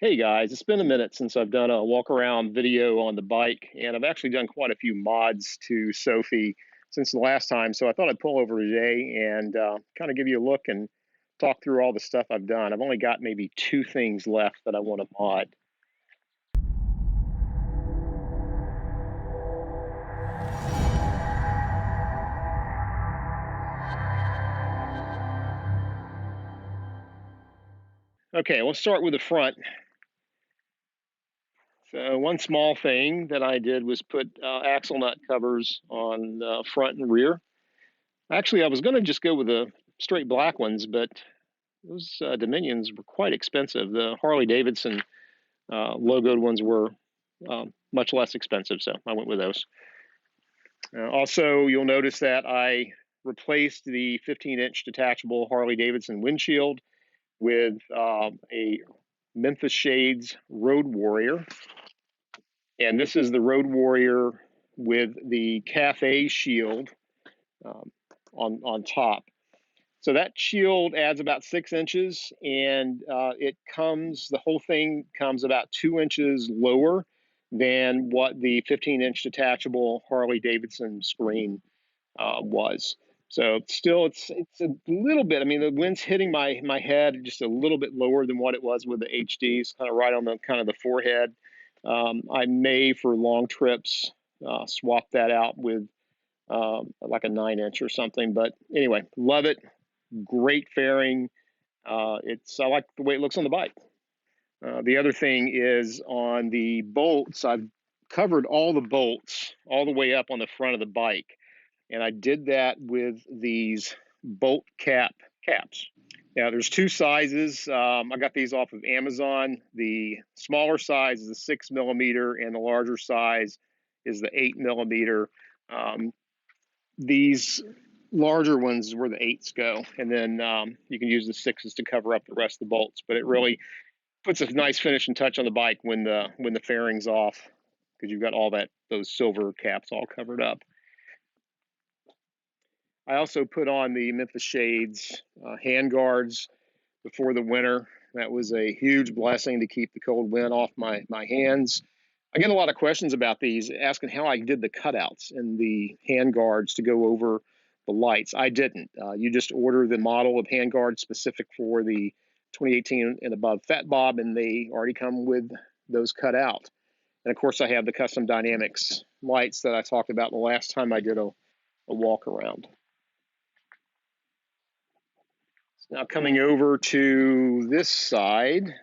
Hey guys, it's been a minute since I've done a walk around video on the bike, and I've actually done quite a few mods to Sophie since the last time, so I thought I'd pull over today and kind of give you a look and talk through all the stuff I've done. I've only got maybe two things left that I want to mod. Okay, let's start with the front. So one small thing that I did was put axle nut covers on front and rear. Actually, I was going to just go with the straight black ones, but those Dominions were quite expensive. The Harley-Davidson logoed ones were much less expensive, so I went with those. Also, you'll notice that I replaced the 15-inch detachable Harley-Davidson windshield with a Memphis Shades Road Warrior. And this is the Road Warrior with the Cafe shield on top. So that shield adds about 6 inches, and the whole thing comes about 2 inches lower than what the 15-inch detachable Harley-Davidson screen was. So still, it's a little bit. I mean, the wind's hitting my head just a little bit lower than what it was with the HDs, kind of right on the the forehead. I may, for long trips, swap that out with like a 9-inch or something. But anyway, love it. Great fairing. I like the way it looks on the bike. The other thing is on the bolts. I've covered all the bolts all the way up on the front of the bike, and I did that with these bolt caps. Now there's two sizes. I got these off of Amazon. The smaller size is the 6mm, and the larger size is the 8mm. These larger ones where the 8s go, and then you can use the 6s to cover up the rest of the bolts. But it really puts a nice finishing touch on the bike when the fairing's off, because you've got all those silver caps all covered up. I also put on the Memphis Shades hand guards before the winter. That was a huge blessing to keep the cold wind off my hands. I get a lot of questions about these, asking how I did the cutouts in the hand guards to go over the lights. I didn't. You just order the model of hand guards specific for the 2018 and above Fat Bob, and they already come with those cut out. And of course, I have the custom dynamics lights that I talked about the last time I did a walk around. Now coming over to this side,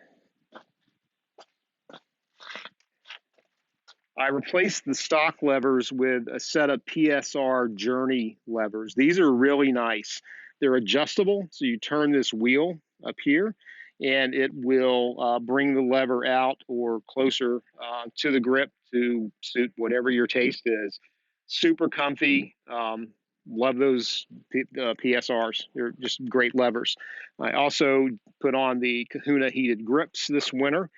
I replaced the stock levers with a set of PSR Journey levers. These are really nice. They're adjustable, so you turn this wheel up here, and it will bring the lever out or closer to the grip to suit whatever your taste is. Super comfy. Love those PSRs. They're just great levers. I also put on the Kahuna heated grips this winter,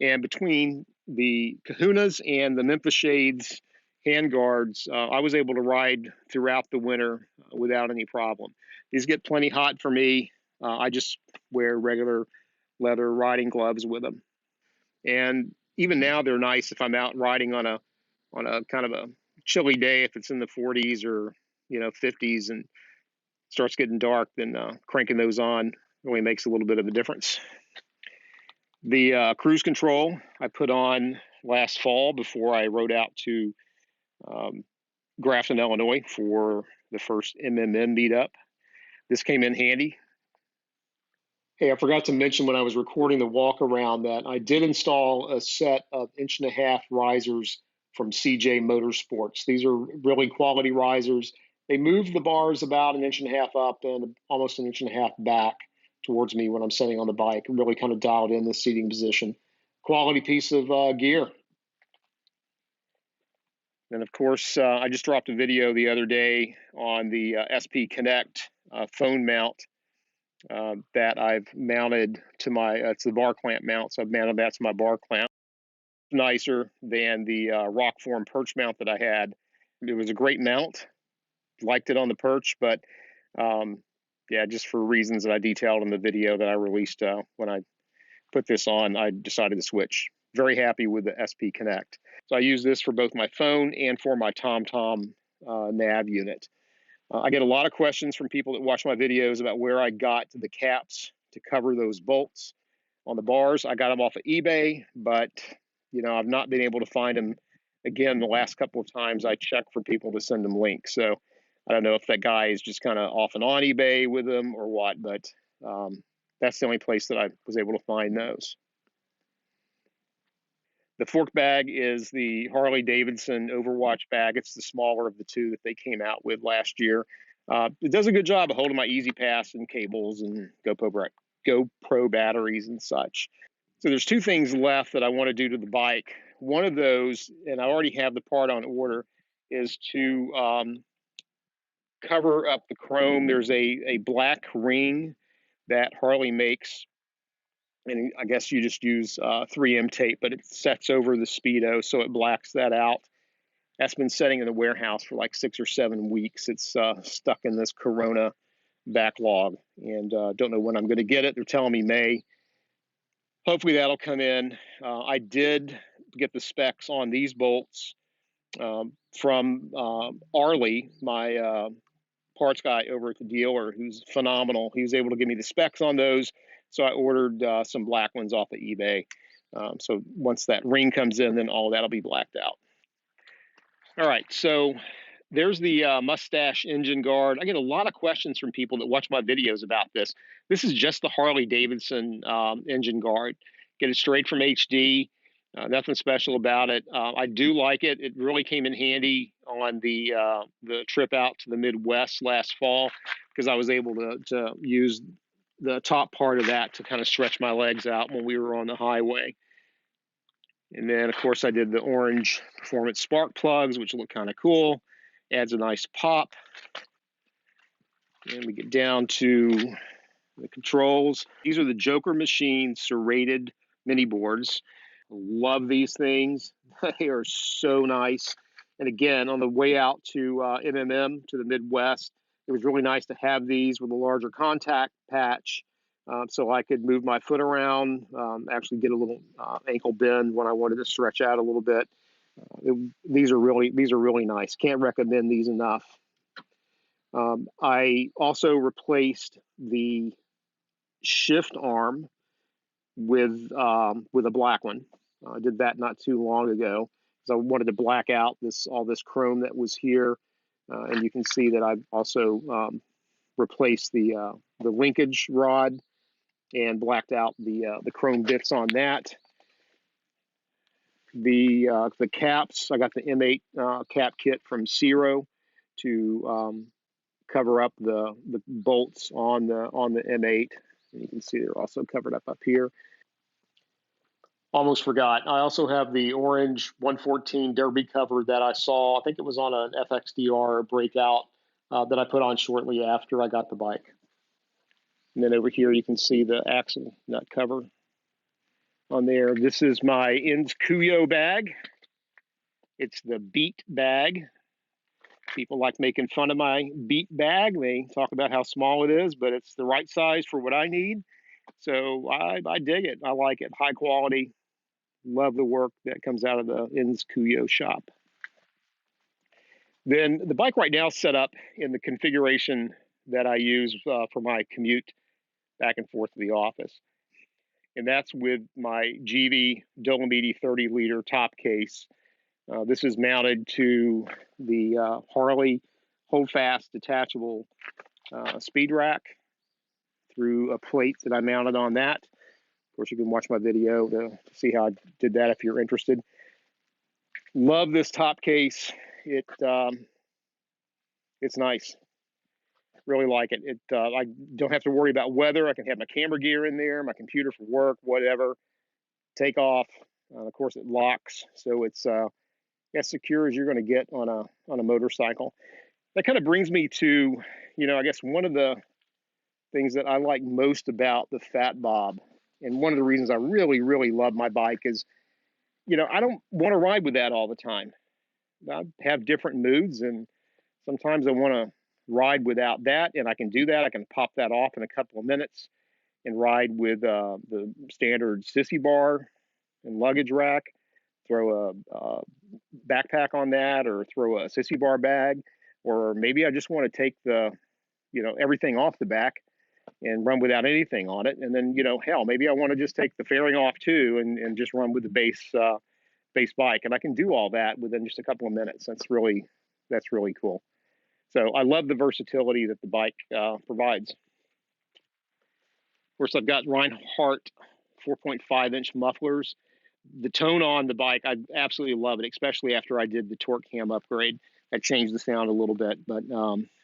and between the Kahunas and the Memphis Shades hand guards, I was able to ride throughout the winter without any problem. These get plenty hot for me. I just wear regular leather riding gloves with them. And even now they're nice if I'm out riding on a kind of a chilly day, if it's in the 40s or 50s and starts getting dark, then cranking those on really makes a little bit of a difference. The cruise control I put on last fall before I rode out to Grafton, Illinois for the first MMM meetup. This came in handy. Hey, I forgot to mention when I was recording the walk around that I did install a set of 1.5-inch risers from CJ Motorsports. These are really quality risers. They move the bars about 1.5 inches up and almost 1.5 inches back towards me when I'm sitting on the bike. Really kind of dialed in the seating position. Quality piece of gear. And of course, I just dropped a video the other day on the SP Connect phone mount that I've mounted to my, it's the bar clamp mount, so I've mounted that to my bar clamp. Nicer than the Rockform perch mount that I had. It was a great mount. Liked it on the perch, but yeah, just for reasons that I detailed in the video that I released when I put this on, I decided to switch. Very happy with the SP Connect. So I use this for both my phone and for my TomTom nav unit. I get a lot of questions from people that watch my videos about where I got the caps to cover those bolts on the bars. I got them off of eBay, but I've not been able to find them again the last couple of times I checked for people to send them links. So I don't know if that guy is just kind of off and on eBay with them or what, but that's the only place that I was able to find those. The fork bag is the Harley-Davidson Overwatch bag. It's the smaller of the two that they came out with last year. It does a good job of holding my Easy Pass and cables and GoPro batteries and such. So there's two things left that I want to do to the bike. One of those, and I already have the part on order, is to cover up the chrome. There's a black ring that Harley makes, and I guess you just use 3M tape, but it sets over the Speedo, so it blacks that out. That's been sitting in the warehouse for like 6 or 7 weeks. It's stuck in this Corona backlog, and don't know when I'm going to get it. They're telling me May. Hopefully that'll come in. I did get the specs on these bolts from Arlie, my parts guy over at the dealer, who's phenomenal. He was able to give me the specs on those, so I ordered some black ones off of eBay. So once that ring comes in, then all that'll be blacked out. All right, so there's the Mustache engine guard. I get a lot of questions from people that watch my videos about this. This is just the Harley-Davidson engine guard. Get it straight from HD. Nothing special about it. I do like it. It really came in handy on the trip out to the Midwest last fall, because I was able to use the top part of that to kind of stretch my legs out when we were on the highway. And then, of course, I did the orange performance spark plugs, which look kind of cool. Adds a nice pop. And we get down to the controls. These are the Joker Machine serrated mini boards. Love these things. They are so nice. And again, on the way out to MMM, to the Midwest, it was really nice to have these with a larger contact patch, so I could move my foot around, actually get a little ankle bend when I wanted to stretch out a little bit. These are really nice. Can't recommend these enough. I also replaced the shift arm with a black one. I did that not too long ago because I wanted to black out all this chrome that was here, and you can see that I've also replaced the linkage rod and blacked out the chrome bits on that. The caps, I got the M8 cap kit from Zero to cover up the bolts on the M8. And you can see they're also covered up here. Almost forgot. I also have the orange 114 derby cover that I saw. I think it was on an FXDR breakout that I put on shortly after I got the bike. And then over here you can see the axle nut cover on there. This is my Ins Kuyo bag. It's the Beat bag. People like making fun of my Beat bag. They talk about how small it is, but it's the right size for what I need. So I dig it. I like it. High quality. Love the work that comes out of the Ins Kuyo shop. Then the bike right now is set up in the configuration that I use for my commute back and forth to the office. And that's with my GV Dolomiti 30-liter top case. This is mounted to the Harley Holdfast detachable speed rack through a plate that I mounted on that. Of course, you can watch my video to see how I did that if you're interested. Love this top case. It's nice. Really like it. I don't have to worry about weather. I can have my camera gear in there, my computer for work, whatever. Take off. Of course, it locks, so it's as secure as you're going to get on a motorcycle. That kind of brings me to, I guess one of the things that I like most about the Fat Bob, and one of the reasons I really, really love my bike is, I don't want to ride with that all the time. I have different moods, and sometimes I want to ride without that, and I can do that. I can pop that off in a couple of minutes. and ride with the standard sissy bar and luggage rack, throw a backpack on that, or throw a sissy bar bag, or maybe I just want to take the, everything off the back and run without anything on it. And then, hell, maybe I want to just take the fairing off too and just run with the base bike. And I can do all that within just a couple of minutes. That's really cool. So I love the versatility that the bike provides. Of course, I've got Rinehart 4.5-inch mufflers. The tone on the bike, I absolutely love it, especially after I did the torque cam upgrade. That changed the sound a little bit, but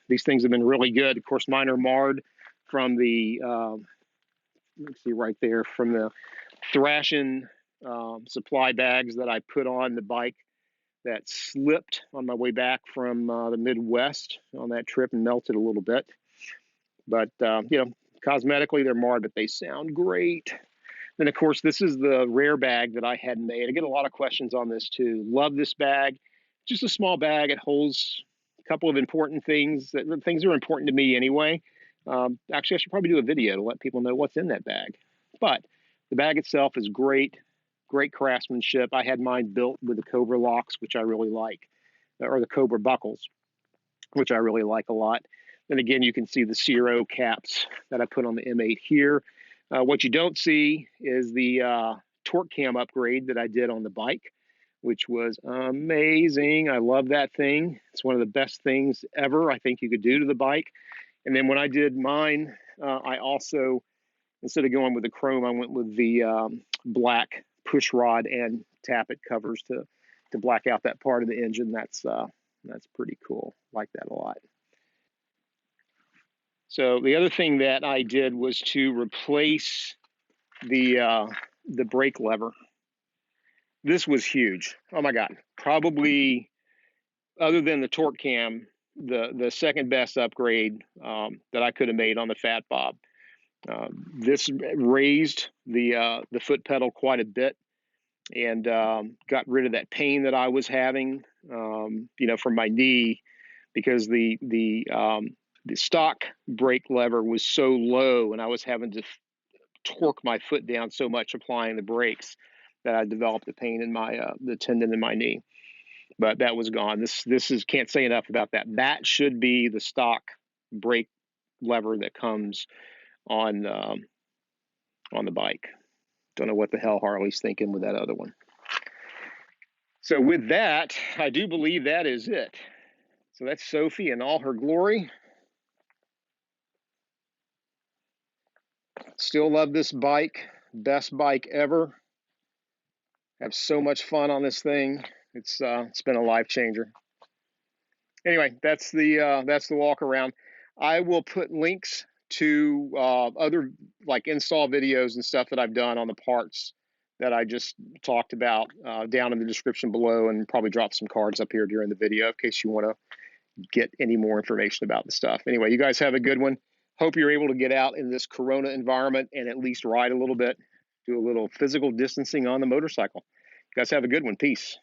these things have been really good. Of course, mine are marred from the, let's see right there, from the thrashing supply bags that I put on the bike that slipped on my way back from the Midwest on that trip and melted a little bit. But, cosmetically they're marred, but they sound great. And of course, this is the rare bag that I had made. I get a lot of questions on this too. Love this bag. Just a small bag. It holds a couple of important things. Things that are important to me anyway. Actually, I should probably do a video to let people know what's in that bag. But the bag itself is great. Great craftsmanship. I had mine built with the Cobra locks, which I really like, or the Cobra buckles, which I really like a lot. And again, you can see the Zero caps that I put on the M8 here. What you don't see is the torque cam upgrade that I did on the bike, which was amazing. I love that thing. It's one of the best things ever I think you could do to the bike. And then when I did mine, I also, instead of going with the chrome, I went with the black push rod and tappet covers to black out that part of the engine. That's pretty cool. Like that a lot. So the other thing that I did was to replace the brake lever. This was huge. Oh my God. Probably, other than the torque cam, the second best upgrade that I could have made on the Fat Bob. This raised the foot pedal quite a bit and got rid of that pain that I was having, from my knee, because the stock brake lever was so low and I was having to torque my foot down so much applying the brakes that I developed a pain in my the tendon in my knee. But that was gone. This is, can't say enough about that. That should be the stock brake lever that comes on the bike. Don't know what the hell Harley's thinking with that other one. So with that, I do believe that is it. So that's Sophie in all her glory. Still love this bike. Best bike ever. Have so much fun on this thing. It's been a life changer. Anyway, that's the walk around. I will put links to other like install videos and stuff that I've done on the parts that I just talked about down in the description below, and probably drop some cards up here during the video in case you want to get any more information about the stuff. Anyway, you guys have a good one. Hope you're able to get out in this Corona environment and at least ride a little bit, do a little physical distancing on the motorcycle. You guys have a good one. Peace.